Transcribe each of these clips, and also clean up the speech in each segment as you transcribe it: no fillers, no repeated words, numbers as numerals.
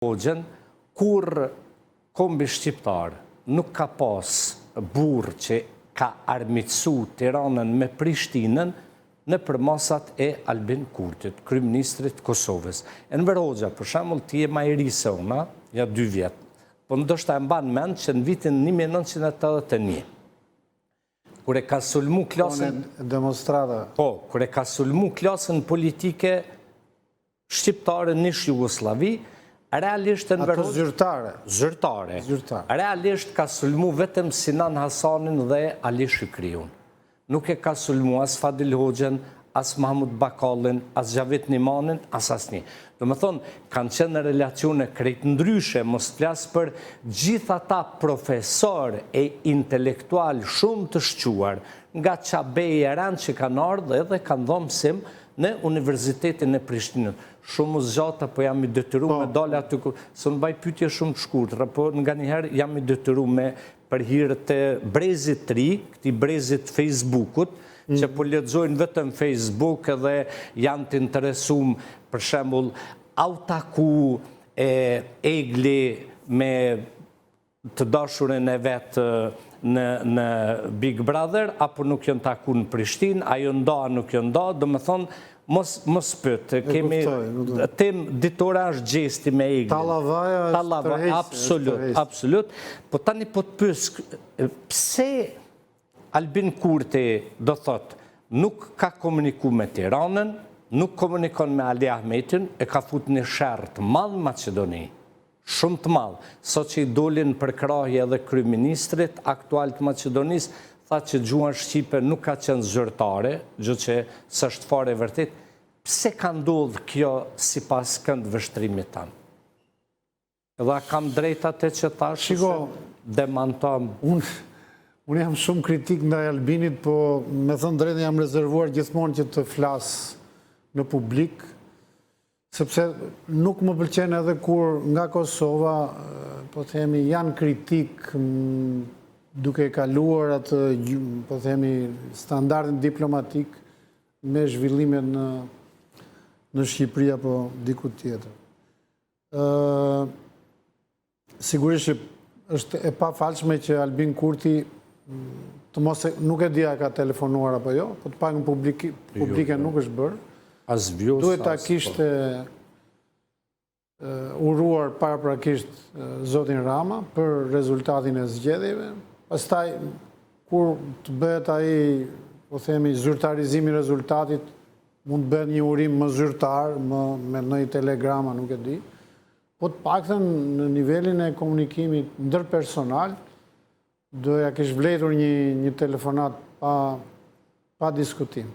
Hoxhën, kur kombi shqiptar nuk ka pas burr që ka armiqsu Tiranën me Prishtinën në përmasat e Albin Kurtit, kryeministrit Kosovës. Enver Hoxha, për shembull, ti je më i ri se unë, ja 2 vjet. Po ndoshta e mban mend që në vitin 1981, kur e ka sulmu klasën demonstrata. Po, kur e ka sulmu klasën politike shqiptare në Jugosllavi, realisht Ato zyrtare. Zyrtare. Realisht ka sulmu vetëm Sinan Hasanin dhe Ali Shikriun. Nuk e ka sulmu as Fadil Hoxhën, as Mahmud Bakallin, as Xhavet Nimanin, as asnjë. Do më thonë, kanë qenë relacione krejt ndryshe, mos flas për gjitha ta profesor e intelektual shumë të shquar, nga Qabej e Ran që kanë ardhur edhe kanë dhënë mësim në Universitetin e Prishtinës. Shumë zgjata, po jam i detyruar me dalë aty, së në baj pyetje shumë të shkurtra, po nga njëherë jam i detyruar me për hir të brezit të ri, këtij brezit Facebookut, që po lexojnë vetëm Facebook edhe janë të interesuar, për shembull, au taku Egli me të dashurën e vet në Big Brother, apo nuk janë taku në Prishtinë, ajo nda, nuk janë nda, do më thonë, mos pyet, kemi tem ditorazh gjesti me Egli. Tallavaja, absolut. Po tani po të pyes, pse Albin Kurti do thot, nuk ka komuniku me Tiranën, nuk komunikon me Ali Ahmetin, e ka fut një sherr të madh në Maqedoni, shumë të madh, sot që i dolin për krahje edhe kryeministrit aktual të Maqedonisë, tha që gjuha shqipe nuk ka qenë zyrtare, gjë që s'është fare vërtet. Pse ka ndodhur kjo sipas kënd vështrimit tanë? Edhe kam drejt atë që thash, Shiko, demantom. Unë jam shumë kritik ndaj Albinit, po me thënë drejtën jam rezervuar gjithmonë që të flas në publik, sepse nuk më pëlqen edhe kur nga Kosova, po themi, janë kritik duke kaluar atë, po themi, standardin diplomatik me zhvillimet në Shqipëri apo diku tjetër. Sigurisht që është e pafalshme që Albin Kurti të mos nuk e dia ka telefonuar apo jo, po të pagën publike nuk është bërë. Duhet ta kishte uruar paraprakisht zotin Rama për rezultatin e zgjedhjeve. Pastaj, kur të bëhet ai, po themi, zyrtarizimi i rezultatit, mund të bëhet një urim më zyrtar, me një telegrama, nuk e di. Po të paktën në nivelin e komunikimit ndërpersonal, doja kish vletur një telefonat pa diskutim.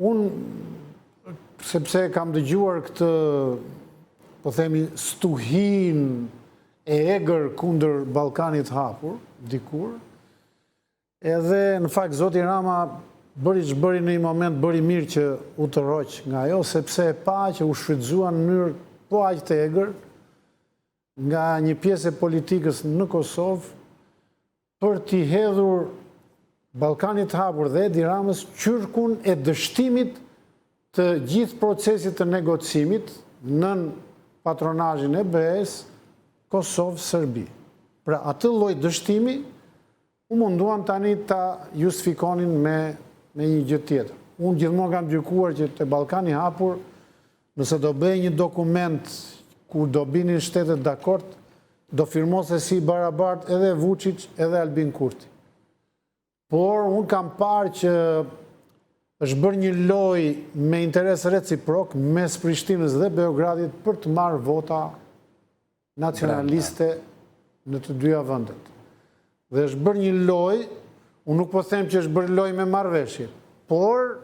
Unë, sepse kam dëgjuar këtë, po themi, stuhin e egër kundër Ballkanit hapur, dikur, edhe në fakt zoti Rama bëri në një moment bëri mirë që u të roq nga ajo, sepse e pa që u shfrytëzuan në mënyrë po aq të egër nga një pjesë e politikës në Kosovë për t'i hedhur Ballkanit hapur dhe Edi Ramës qyrkun e dështimit të gjithë procesit të negocimit nën patronazhin e BE-s Kosovë-Serbi. Pra atë lloj dështimi u munduan tani ta justifikonin me një gjë tjetër. Unë gjithmonë kam gjykuar që te Ballkani hapur, nëse do bëj një dokument ku do binin shtetet dakord, do firmose si barabart edhe Vučić edhe Albin Kurti. Por unë kam parë që është bërë një lojë me interes reciprok mes Prishtinës dhe Beogradit për të marrë vota nacionaliste në të dyja vendet. Dhe është bërë një lojë, unë nuk po them që është bërë lojë me marrëveshje, por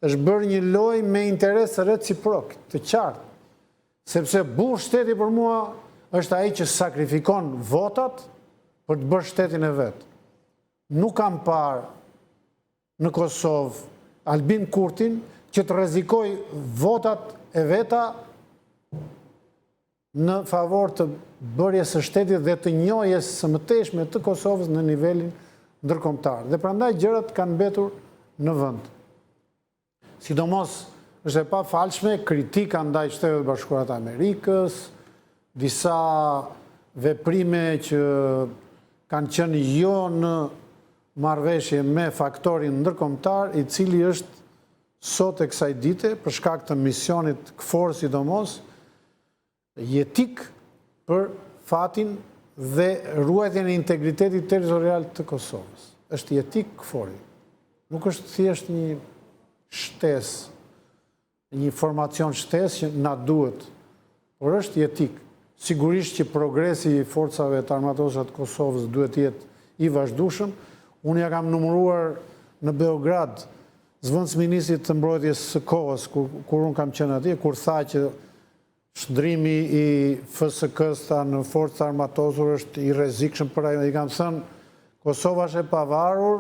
është bërë një lojë me interes reciprok, të qartë. Sepse burr shteti për mua është ai që sakrifikon votat për të bërë shtetin e vet. Nuk kam parë në Kosovë Albin Kurtin që të rrezikoj votat e veta në favor të bërjes së shtetit dhe të njohjes së mëtejshme të Kosovës në nivelin ndërkombëtar. Dhe prandaj gjërat kanë mbetur në vend. Sidomos është e pafalshme kritika ndaj Shtetet Bashkuara të Amerikës, disa veprime që kanë qenë jo në marrëveshje me faktorin ndërkombëtar, i cili është sot e kësaj dite, për shkak të misionit KFOR sidomos, jetik për fatin dhe ruajtjen e integritetit territorial të Kosovës. Është jetik KFOR-i. Nuk është thjesht një shtesë, një formacion shtesë që na duhet, por është jetik. Sigurisht që progresi i forcave të armatosura të Kosovës duhet jetë i vazhdueshëm. Unë ja kam numëruar në Beograd zëvendësministrit të mbrojtjes së kohës, kur unë kam qenë atje, kur tha që shndrimi i FSK-s në forcat armatosur është i rrezikshëm për ajo. I kam thënë, Kosova është e pavarur,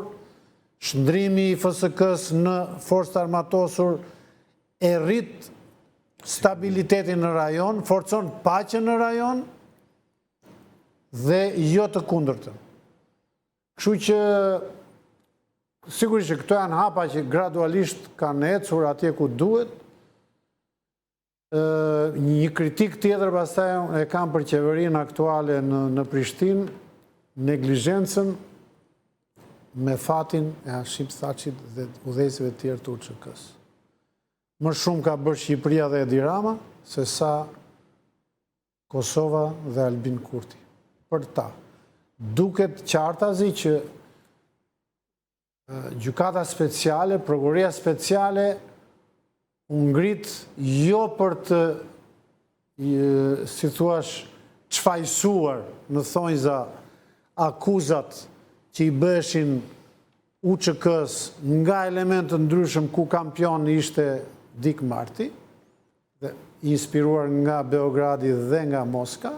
shndrimi i FSK-s në forcat armatosur e rrit stabilitetin në rajon, forcon paqen në rajon dhe jo të kundërtën. Kështu që sigurisht që këto janë hapa që gradualisht kanë ecur atje ku duhet. Një kritik tjetër pastaj e kam për qeverinë aktuale në Prishtinë, neglizhencën me fatin e Hashim Thaqit dhe udhëheqësve të tjerë të UÇK-s. Më shumë ka bërë Shqipëria dhe Edi Rama se sa Kosova dhe Albin Kurti. Për ta. Duket qartazi që gjykata speciale, prokuroria speciale u ngrit jo për të, si thuash, çfajsuar në thonjza akuzat që i bëheshin UÇK-s nga elementë ndryshëm ku kampion ishte Dik Marti, dhe inspiruar nga Beogradi dhe nga Moska,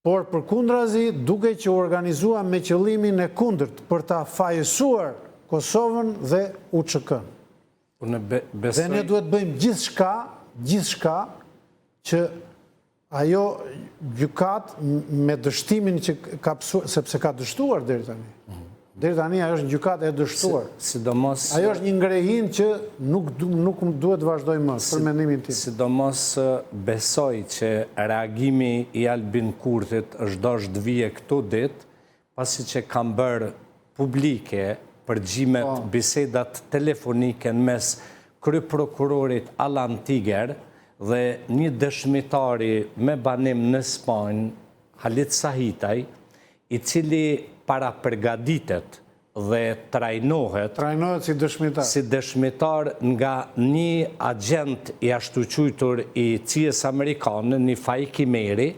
por përkundrazi duke që organizua me qëllimin e kundërt për ta fajësuar Kosovën dhe UÇK-n. Dhe ne duhet bëjmë gjithçka që ajo gjykat me dështimin që ka pësuar, sepse ka dështuar deri tani. Deri tani ajo është gjykat e dështuar. Ajo është një ngrehim që nuk duhet vazhdoj më, për mendimin tim. Sidomos besoj që reagimi i Albin Kurtit është dosh të vije këto ditë, pasi që kam bërë publike përgjimet bisedat telefonike në mes kryeprokurorit Alan Tiger dhe një dëshmitari me banim në Spanjë, Halit Sahitaj, i cili para përgatitet dhe trajnohet si dëshmitar nga një agent i ashtuquajtur i CIA-s amerikane, një Faik Imeri,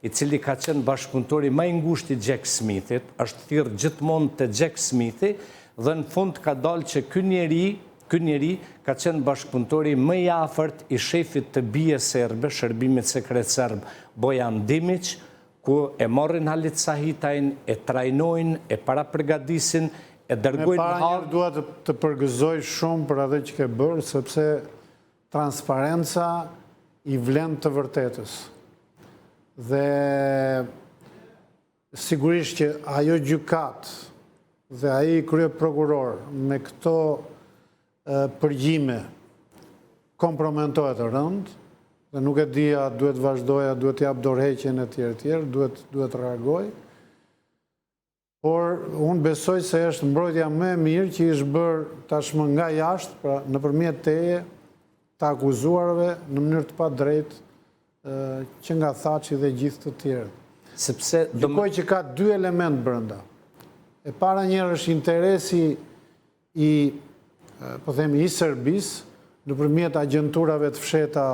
i cili ka qenë bashkëpunëtori më i ngushtë i Jack Smithit, është thirrë gjithmonë te Jack Smithi dhe në fund ka dalë që ky njeri ka qenë bashkëpunëtori më i afërt i shefit të bije serbe, shërbimit sekret serb Bojan Dimić, ku e morrin Halit Sahitajn, e trajnojnë, e parapërgatisin, e dërgojnë në Hag. Me para duhet të përgëzoj shumë për atë që ke bërë, sepse transparenca i vlen të vërtetës. Dhe sigurisht që ajo gjykat dhe ai kryeprokuror me këto përgjime kompromentohet rënd, dhe nuk e dija duhet vazhdoja, duhet jap dorëheqjen e tjerë, duhet reagoj. Por unë besoj se është mbrojtja më e mirë që është bërë tashmë nga jashtë, pra nëpërmjet teje, të akuzuarve në mënyrë të padrejtë që nga Thaçi dhe gjithë të tjerë. Gjykoj që ka dy element brenda. E para njëherë është interesi i Serbisë nëpërmjet agjenturave të fsheta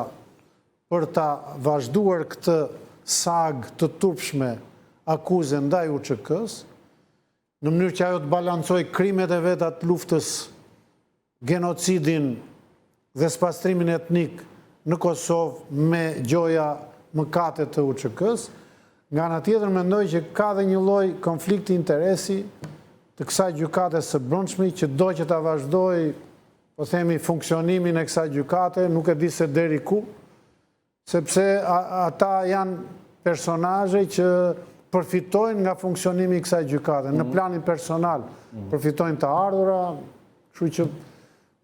për ta vazhduar këtë sag të turpshme akuze ndaj UÇK-s, në mënyrë që ajo të balancoj krimet e veta të luftës, genocidin dhe spastrimin etnik në Kosovë me gjoja mëkate të UÇK-s. Nga ana tjetër mendoj që ka dhe një lloj konflikti interesi të kësaj gjykate së brendshme që do që ta vazhdoj, po themi, funksionimin e kësaj gjykate, nuk e di se deri ku, sepse ata janë personazhe që përfitojnë nga funksionimi i kësaj gjykate. Në planin personal përfitojnë të ardhura, kështu që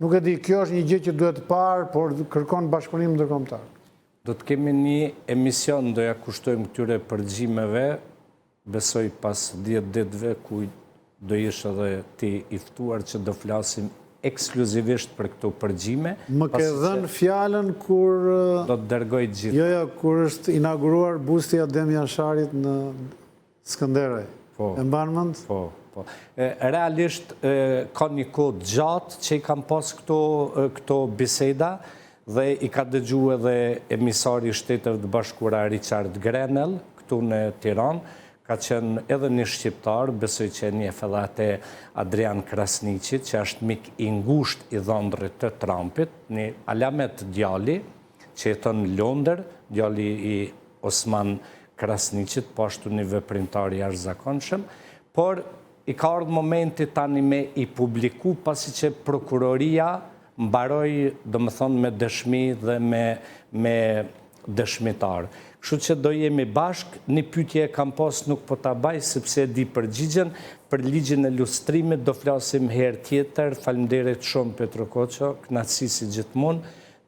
Nuk e di, kjo është një gjë që duhet parë, por kërkon bashkëpunim ndërkombëtar. Do të kemi një emision, do ja kushtojmë këtyre përgjimeve, besoj pas 10 ditëve ku do ishte edhe ti i ftuar që do flasim ekskluzivisht për këto përgjime. Më ke dhënë fjalën kur... Do të dërgoj gjithë. Jo, kur është inauguruar busti Adem Jasharit në Skënderaj. E mban mend? Po. Realisht ka një kohë gjatë që i kam pas këto biseda dhe i ka dëgju edhe emisari i Shteteve të Bashkuara Richard Grenell këtu në Tiranë. Ka qenë edhe një shqiptar, besoj që një fellate Adrian Krasniqit, që është mik i ngusht i dhëndrit të Trumpit, një Alamet djali, që jeton në Londër, djali i Osman Krasniqit, po ashtu një veprimtar i jashtëzakonshëm, por i ka ardhur momenti tani me i publiku, pasi që prokuroria mbaroi, domethënë me dëshmi dhe me dëshmitar. Kështu që do jemi bashk, një pyetje e kam pas nuk po ta baj, sepse e di përgjigjen, për ligjin e lustrimit do flasim herë tjetër. Faleminderit shumë Petro Koço, kënaqësi si gjithmonë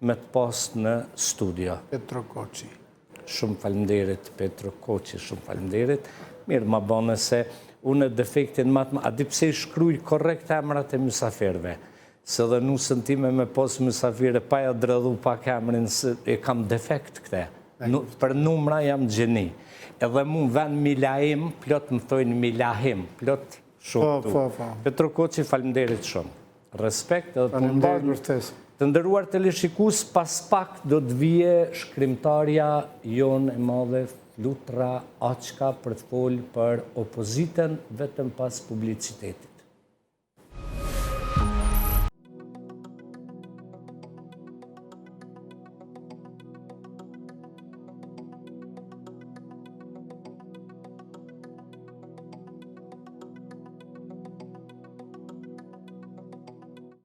me të pas në studio. Petro Koçi. Shumë faleminderit Petro Koçi, shumë faleminderit. Mirë, ma bone se unë defektin matë, a di pse i shkruaj korrekt emrat e mysafirëve? Se dhe nusën time me pos mysafire pa ja dredhu pak emrin, e kam defekt këte. Për numra jam gjeni. Edhe mu ven Milaim, plot më thojnë Milahim, plot shumë tu. Petro Koçi, faleminderit shumë. Respekt edhe të nderuar teleshikus, pas pak do të vije shkrimtarja jonë e madhe Flutra Aqka për të folë për opozitën vetëm pas publicitetit.